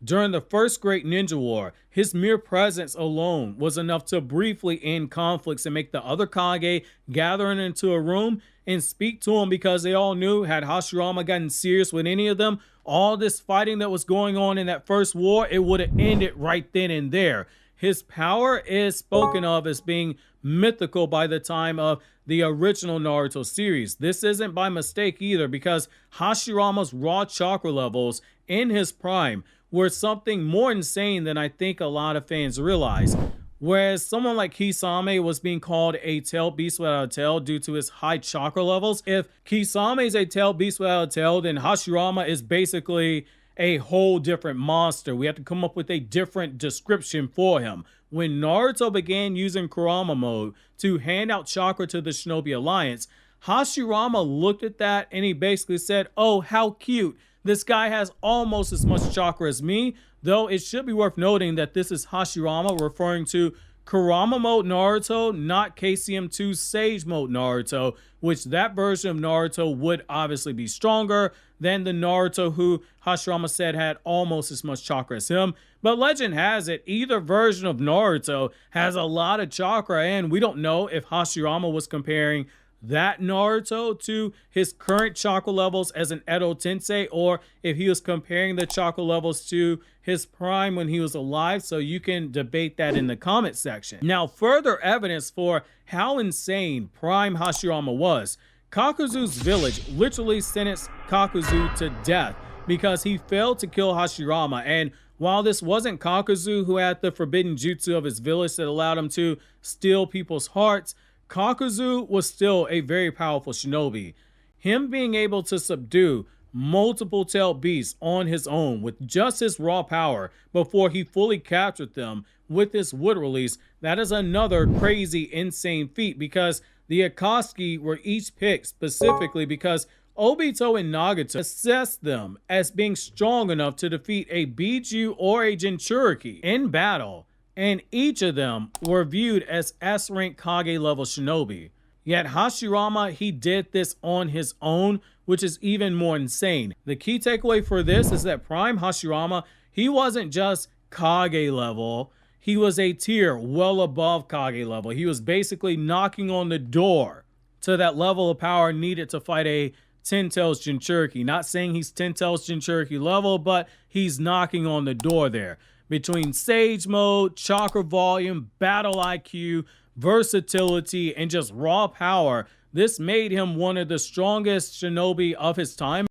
During the First Great Ninja War, his mere presence alone was enough to briefly end conflicts and make the other Kage gather into a room and speak to him, because they all knew had Hashirama gotten serious with any of them, all this fighting that was going on in that first war, it would have ended right then and there. His power is spoken of as being mythical by the time of the original Naruto series. This isn't by mistake either, because Hashirama's raw chakra levels in his prime were something more insane than I think a lot of fans realize. Whereas someone like Kisame was being called a tail beast without a tail due to his high chakra levels, if Kisame is a tail beast without a tail, then Hashirama is basically a whole different monster. We have to come up with a different description for him. When Naruto began using Kurama mode to hand out chakra to the Shinobi Alliance, Hashirama looked at that and he basically said, "Oh, how cute. This guy has almost as much chakra as me," though it should be worth noting that this is Hashirama referring to Kurama mode Naruto, not KCM2 Sage mode Naruto, which that version of Naruto would obviously be stronger than the Naruto who Hashirama said had almost as much chakra as him. But legend has it, either version of Naruto has a lot of chakra, and we don't know if Hashirama was comparing that Naruto to his current chakra levels as an Edo Tensei, or if he was comparing the chakra levels to his prime when he was alive. So you can debate that in the comment section. Now, further evidence for how insane prime Hashirama was: Kakuzu's village literally sentenced Kakuzu to death because he failed to kill Hashirama. And while this wasn't Kakuzu who had the forbidden jutsu of his village that allowed him to steal people's hearts, Kakuzu was still a very powerful shinobi. Him being able to subdue multiple tailed beasts on his own with just his raw power before he fully captured them with his wood release, that is another crazy, insane feat, because the Akatsuki were each picked specifically because Obito and Nagato assessed them as being strong enough to defeat a Biju or a Jinchuriki in battle, and each of them were viewed as S-rank Kage level shinobi. Yet Hashirama, he did this on his own, which is even more insane. The key takeaway for this is that prime Hashirama, he wasn't just Kage level, he was a tier well above Kage level. He was basically knocking on the door to that level of power needed to fight a Ten Tails Jinchuriki. Not saying he's Ten Tails Jinchuriki level, but he's knocking on the door there. Between Sage mode, chakra volume, battle IQ, versatility, and just raw power, this made him one of the strongest shinobi of his time.